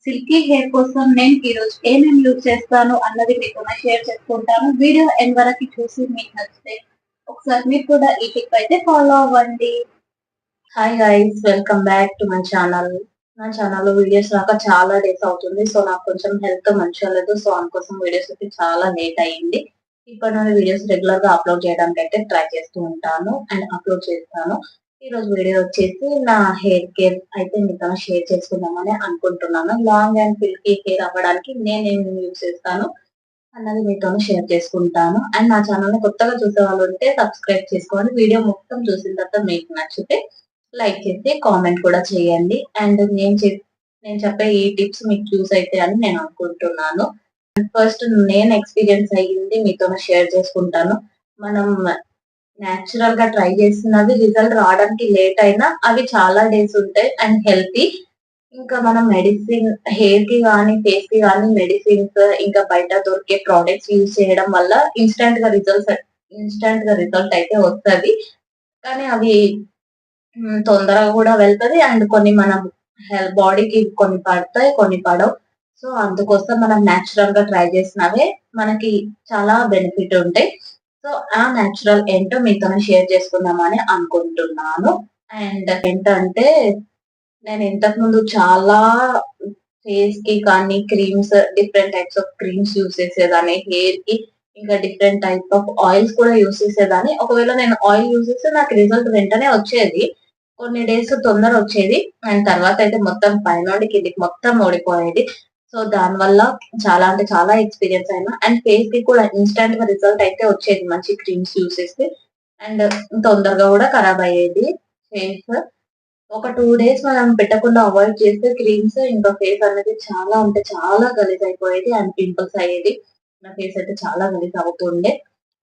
Silky hair కోసం నేను ఈ రోజు ఏమేమి యూజ్ చేస్తాను అన్నది మీతో షేర్ చేసుకుంటాను. వీడియో ఎండ్ వరకు చూసి మీకు నచ్చితే ఒకసారి మీరు కూడా ఈ టిప్ అయితే ఫాలో అవ్వండి. Hi guys, welcome back to my channel. నా ఛానల్ లో వీడియోస్ రాక చాలా డేస్ అవుతుంది. సో నాకు కొంచెం హెల్త్ మంచిగా లేదు. సో అందుకోసం వీడియోస్ అయితే చాలా లేట్ అయ్యింది. ఇప్పటి నుండి వీడియోస్ రెగ్యులర్ గా అప్లోడ్ చేయడానికి అయితే ట్రై చేస్తూ ఉంటాను అండ్ అప్లోడ్ చేస్తాను. ఈ రోజు వీడియో వచ్చేసి నా హెయిర్ కేర్ అయితే మీతో షేర్ చేసుకుందామని అనుకుంటున్నాను. లాంగ్ అండ్ సిల్కీ హెయిర్ అవ్వడానికి నేనేమి యూజ్ చేస్తాను అన్నది మీతో షేర్ చేసుకుంటాను. అండ్ నా ఛానల్ ని కొత్తగా చూసే వాళ్ళు ఉంటే సబ్స్క్రైబ్ చేసుకోవాలి. వీడియో మొత్తం చూసిన తర్వాత మీకు నచ్చితే లైక్ చేసి కామెంట్ కూడా చేయండి. అండ్ నేను చెప్పే ఈ టిప్స్ మీకు యూస్ అయితే అని నేను అనుకుంటున్నాను. ఫస్ట్ నేను ఎక్స్పీరియన్స్ అయ్యింది మీతో షేర్ చేసుకుంటాను. మనం నేచురల్ గా ట్రై చేస్తున్నవి రిజల్ట్ రావడానికి లేట్ అయినా అవి చాలా డేస్ ఉంటాయి అండ్ హెల్తీ. ఇంకా మనం మెడిసిన్ హెయిర్ కి కానీ ఫేస్ కి కానీ మెడిసిన్స్ ఇంకా బయట దొరికే ప్రోడక్ట్స్ యూజ్ చేయడం వల్ల ఇన్స్టంట్ గా రిజల్ట్ అయితే వస్తుంది. కానీ అవి తొందరగా కూడా వెళ్తది అండ్ కొన్ని మనం హెల్త్ బాడీకి కొన్ని పడతాయి, కొన్ని పడవు. సో అందుకోసం మనం నేచురల్ గా ట్రై చేసినవే మనకి చాలా బెనిఫిట్ ఉంటాయి. సో ఆ నేచురల్ ఏంటో మీతో షేర్ చేసుకుందామని అనుకుంటున్నాను. అండ్ ఏంటంటే నేను ఇంతకు ముందు చాలా ఫేస్ కి కానీ creams, different types of creams use చేసేదాన్ని. హెయిర్ కి ఇంకా డిఫరెంట్ టైప్ ఆఫ్ ఆయిల్స్ కూడా యూస్ చేసేదాన్ని. ఒకవేళ నేను ఆయిల్ యూస్ చేస్తే నాకు రిజల్ట్ వెంటనే వచ్చేది. కొన్ని డేస్ తొందర వచ్చేది అండ్ తర్వాత అయితే మొత్తం పైనుండి కిందికి మొత్తం ఓడిపోయేది. సో దాని వల్ల చాలా అంటే చాలా ఎక్స్పీరియన్స్ అయినా అండ్ ఫేస్ కి కూడా ఇన్స్టెంట్ గా రిజల్ట్ అయితే వచ్చేది మంచి క్రీమ్స్ యూస్ చేస్తే. అండ్ తొందరగా కూడా ఖరాబ్ అయ్యేది ఫేస్. ఒక 2 డేస్ మనం పెట్టకుండా అవాయిడ్ చేస్తే క్రీమ్స్ ఇంకా ఫేస్ అనేది చాలా అంటే చాలా గలీజ్ అయిపోయేది అండ్ పింపుల్స్ అయ్యేది. నా ఫేస్ అయితే చాలా గలీజ్ అవుతుండే.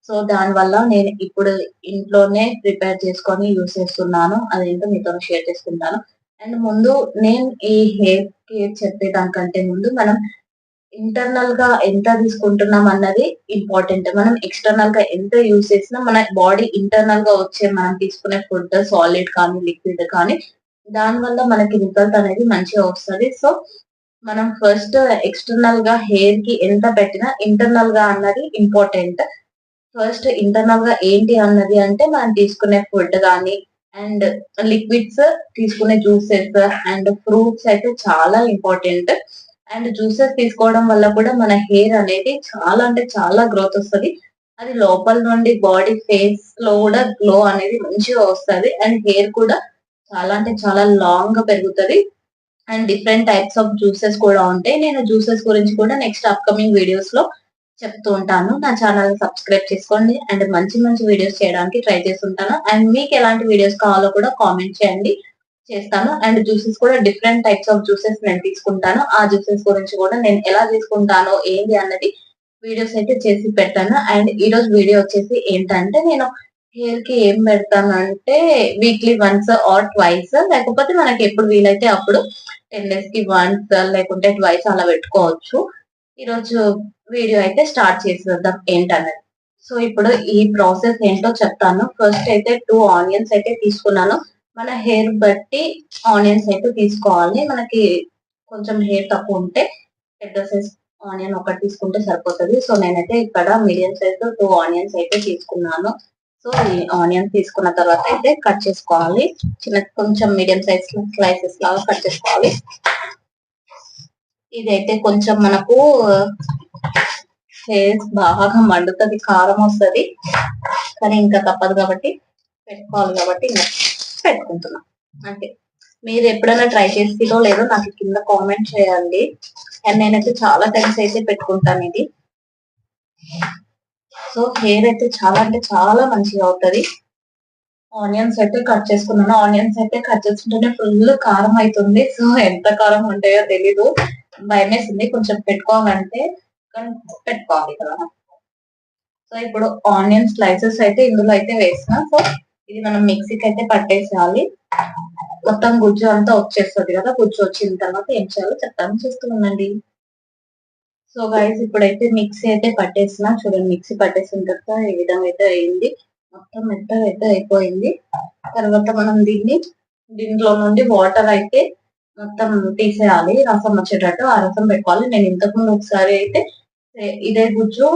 సో దాని వల్ల నేను ఇప్పుడు ఇంట్లోనే ప్రిపేర్ చేసుకొని యూస్ చేస్తున్నాను. అదేంటో మీతో షేర్ చేసుకుంటాను. అండ్ ముందు నేను ఈ హెయిర్ కేర్ చెప్పేదానికంటే ముందు మనం ఇంటర్నల్ గా ఎంత తీసుకుంటున్నాం అన్నది ఇంపార్టెంట్. మనం ఎక్స్టర్నల్ గా ఎంత యూస్ చేసినా మన బాడీ ఇంటర్నల్ గా వచ్చే మనం తీసుకునే ఫుడ్ సాలిడ్ కానీ లిక్విడ్ కానీ దాని వల్ల మనకి రిజల్ట్ అనేది మంచిగా వస్తుంది. సో మనం ఫస్ట్ ఎక్స్టర్నల్ గా హెయిర్ కి ఎంత పెట్టినా ఇంటర్నల్ గా అన్నది ఇంపార్టెంట్. ఫస్ట్ ఇంటర్నల్ గా ఏంటి అన్నది అంటే మనం తీసుకునే ఫుడ్ కానీ అండ్ లిక్విడ్స్, తీసుకునే జ్యూసెస్ అండ్ ఫ్రూట్స్ అయితే చాలా ఇంపార్టెంట్. అండ్ జ్యూసెస్ తీసుకోవడం వల్ల కూడా మన హెయిర్ అనేది చాలా అంటే చాలా గ్రోత్ వస్తుంది. అది లోపల నుండి బాడీ ఫేస్ లో కూడా గ్లో అనేది మంచిగా వస్తుంది అండ్ హెయిర్ కూడా చాలా అంటే చాలా లాంగ్ గా పెరుగుతుంది. And different types of juices కూడా ఉంటాయి. నేను జ్యూసెస్ గురించి కూడా నెక్స్ట్ అప్కమింగ్ వీడియోస్ లో చెప్తూ ఉంటాను. నా ఛానల్ సబ్స్క్రైబ్ చేసుకోండి అండ్ మంచి మంచి వీడియోస్ చేయడానికి ట్రై చేస్తుంటాను. అండ్ మీకు ఎలాంటి వీడియోస్ కావాలో కూడా కామెంట్ చేయండి, చేస్తాను. అండ్ జ్యూసెస్ కూడా డిఫరెంట్ టైప్స్ ఆఫ్ జ్యూసెస్ నేను తీసుకుంటాను. ఆ జ్యూసెస్ గురించి కూడా నేను ఎలా తీసుకుంటానో ఏంటి అన్నది వీడియోస్ అయితే చేసి పెట్టాను. అండ్ ఈ రోజు వీడియో వచ్చేసి ఏంటంటే నేను హెయిర్ కి ఏం పెడతాను అంటే వీక్లీ వన్స్ ఆర్ ట్వైస్, లేకపోతే మనకి ఎప్పుడు వీలైతే అప్పుడు 10 days కి వన్స్ లేకుంటే ట్వైస్ అలా పెట్టుకోవచ్చు. ఈరోజు వీడియో అయితే స్టార్ట్ చేసేద్దాం ఏంటన్నది. సో ఇప్పుడు ఈ ప్రాసెస్ ఏంటో చెప్తాను. ఫస్ట్ అయితే 2 ఆనియన్స్ అయితే తీసుకున్నాను. మన హెయిర్ బట్టి ఆనియన్స్ అయితే తీసుకోవాలి. మనకి కొంచెం హెయిర్ తక్కువ ఉంటే పెద్ద సైజ్ ఆనియన్ ఒకటి తీసుకుంటే సరిపోతుంది. సో నేనైతే ఇక్కడ మీడియం సైజ్ 2 ఆనియన్స్ అయితే తీసుకున్నాను. సో ఈ ఆనియన్స్ తీసుకున్న తర్వాత అయితే కట్ చేసుకోవాలి. కొంచెం మీడియం సైజ్ స్లైసెస్ లాగా కట్ చేసుకోవాలి. ఇదైతే కొంచెం మనకు ఫేస్ బాగా మండుతుంది, కారం వస్తుంది. కానీ ఇంకా తప్పదు కాబట్టి పెట్టుకోవాలి కాబట్టి ఇంకా పెట్టుకుంటున్నాం. అంటే మీరు ఎప్పుడైనా ట్రై చేసిలో లేదో నాకు కింద కామెంట్ చేయండి. అండ్ నేనైతే చాలా టైమ్స్ అయితే పెట్టుకుంటాను ఇది. సో హెయిర్ అయితే చాలా అంటే చాలా మంచిగా అవుతుంది. ఆనియన్స్ అయితే కట్ చేసుకున్నాను. ఆనియన్స్ అయితే కట్ చేసుకుంటేనే ఫుల్ కారం అవుతుంది. సో ఎంత కారం ఉంటాయో తెలీదు, భయమేసింది కొంచెం పెట్టుకోవాలంటే. కానీ పెట్టుకోవాలి కదా. సో ఇప్పుడు ఆనియన్ స్లైసెస్ అయితే ఇందులో అయితే వేసిన. సో ఇది మనం మిక్సీకి అయితే పట్టేసేయాలి. మొత్తం గుజ్జు అంతా వచ్చేస్తుంది కదా. గుజ్జు వచ్చిన తర్వాత ఏం చేయాలో చెప్తాను, చేస్తూ ఉండండి. సో గైస్ ఇప్పుడైతే మిక్సీ అయితే పట్టేసిన. చూడండి, మిక్సీ పట్టేసిన తర్వాత ఈ విధంగా అయితే అయింది. మొత్తం మెత్తగా అయితే అయిపోయింది. తర్వాత మనం దీంట్లో నుండి వాటర్ అయితే మొత్తం తీసేయాలి, రసం వచ్చేటట్టు ఆ రసం పెట్టుకోవాలి. నేను ఇంతకు ముందు ఒకసారి అయితే ఇదే గుజ్జు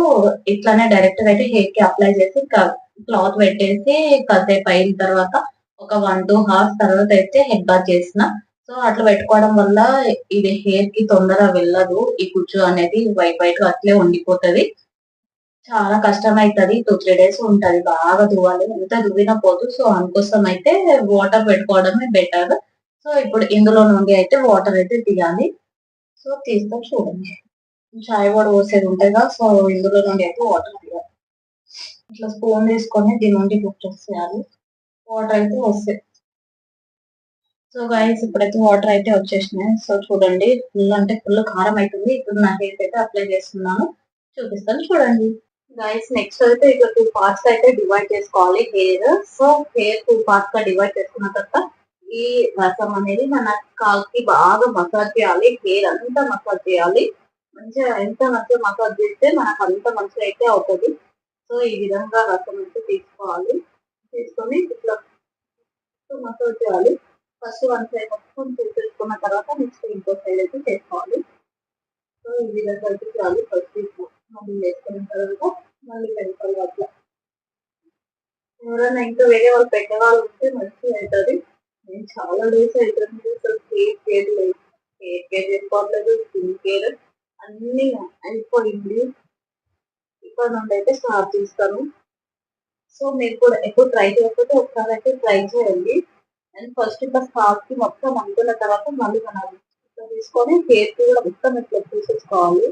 ఇట్లానే డైరెక్ట్ గా అయితే హెయిర్ కి అప్లై చేసి క్లాత్ పెట్టేసి కాసేపు అయిన తర్వాత ఒక 1-2 hours తర్వాత అయితే హెడ్ బాత్ చేసిన. సో అట్లా పెట్టుకోవడం వల్ల ఇది హెయిర్ కి తొందరగా వెళ్ళదు, ఈ గుజ్జు అనేది వైట్ వైట్ గా అట్లే ఉండిపోతది. చాలా కష్టం అవుతుంది, 2-3 days ఉంటది, బాగా దువ్వాలి, ఎంత దువ్వినా పోదు. సో అందుకోసం అయితే వాటర్ పెట్టుకోవడమే బెటర్. సో ఇప్పుడు ఇందులో నుండి అయితే వాటర్ అయితే తీయాలి. సో తీస్తాం చూడండి. చాయ్ వాటర్ పోసేది ఉంటాయి కదా, సో ఇందులో నుండి అయితే వాటర్ తీయాలి. ఇట్లా స్పూన్ తీసుకొని దీని నుండి కుక్ చేసేయాలి, వాటర్ అయితే వస్తాయి. సో గైస్ ఇప్పుడైతే వాటర్ అయితే వచ్చేసినాయి. సో చూడండి, ఫుల్ అంటే ఫుల్ కారం అవుతుంది. ఇప్పుడు నా హెయిర్ అయితే అప్లై చేస్తున్నాను, చూపిస్తాను చూడండి. గైస్ నెక్స్ట్ అయితే ఇక్కడ 2 parts అయితే డివైడ్ చేసుకోవాలి హెయిర్. సో హెయిర్ 2 parts గా డివైడ్ చేసుకున్న తర్వాత ఈ రసం అనేది మన కాల్కి బాగా మసాజ్ చేయాలి, హెయిర్ అంతా మసాజ్ చేయాలి. మంచిగా ఎంత మంచిగా మసాజ్ చేస్తే మనకు అంత మంచిగా అయితే అవుతుంది. సో ఈ విధంగా రసం అయితే తీసుకోవాలి, తీసుకొని ఇట్లా మసాజ్ చేయాలి. ఫస్ట్ 1 side మొత్తం చేసుకున్న తర్వాత నెక్స్ట్ ఇంకో సైడ్ అయితే చేసుకోవాలి. సో ఈ విధంగా అయితే చేయాలి. ఫస్ట్ మళ్ళీ వేసుకున్న తర్వాత మళ్ళీ పెట్టుకోవాలి. అట్లా ఎవరైనా ఇంకా వేరే వాళ్ళు పెట్టే వాళ్ళు ఉంటే మంచిగా అవుతుంది. నేను చాలా డేస్ అవుతుంది అసలు హెయిర్ కేర్ లేదు, హెయిర్ కేర్ చేసుకోవట్లేదు, స్కిన్ కేర్ అన్ని అయిపోయింది. ఇక్కడ నుండి అయితే స్టార్ట్ చేస్తాను. సో మీరు కూడా ఎప్పుడు ట్రై చేయకపోతే ఒకసారి అయితే ట్రై చేయండి. అండ్ ఫస్ట్ ఇట్లా స్కాల్ప్ కి మొత్తం అనుకున్న తర్వాత మళ్ళీ మనం ఇట్లా తీసుకొని హెయిర్ కి కూడా మొత్తం ఇట్లా పూసేసుకోవాలి.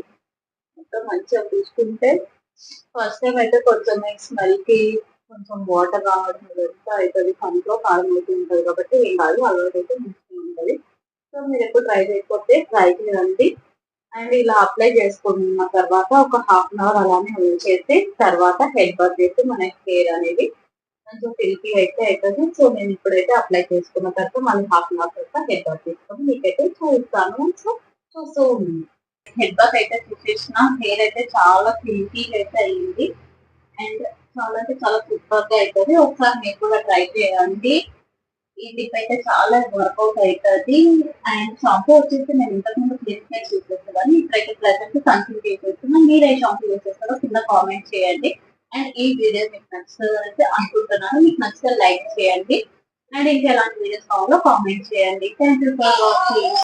మొత్తం మంచిగా పూసుకుంటే ఫస్ట్ టైం అయితే కొంచెం స్మెల్ కి కొంచెం వాటర్ రావడం ఇదంతా అవుతుంది, కంట్లో కారం అయితే ఉంటుంది కాబట్టి ఏం కాదు, అలవాటు అయితే మంచిగా ఉంటుంది. సో మీరు ఎప్పుడు ట్రై చేయకపోతే ట్రై చేయండి. అండ్ ఇలా అప్లై చేసుకున్న తర్వాత ఒక 1/2 hour అలానే ఉంచేసి తర్వాత హెడ్ బాత్ చేసి మన హెయిర్ అనేది కొంచెం సిల్కీ అయితే అవుతుంది. సో నేను ఇప్పుడైతే అప్లై చేసుకున్న తర్వాత మళ్ళీ 1/2 hour తర్వాత హెడ్ బాత్ చేసుకొని మీకైతే చూస్తాను. సో చూస్తూ ఉంది. హెడ్ బాత్ అయితే చూసేసిన, హెయిర్ అయితే చాలా సిల్కీగా అయితే అయ్యింది. అండ్ చాలా అంటే చాలా సూపర్ గా అవుతుంది. ఒకసారి మీరు కూడా ట్రై చేయండి. ఈ టిప్ అయితే చాలా వర్కౌట్ అవుతుంది. అండ్ షాంపూ వచ్చేసి నేను ఇంతకుముందు క్లిప్ యూజ్ చేసేదాన్ని, ఇప్పుడైతే ప్రజెంట్ కన్సల్ట్ చేసేస్తున్నాను. మీరు ఏ షాంపూ యూజ్ చేస్తారో కింద కామెంట్ చేయండి. అండ్ ఈ వీడియో మీకు నచ్చుతుంది అయితే అనుకుంటున్నాను. మీకు నచ్చితే లైక్ చేయండి. అండ్ ఇంకా ఎలాంటి వీడియోస్ కావాలో కామెంట్ చేయండి. Thank you for watching.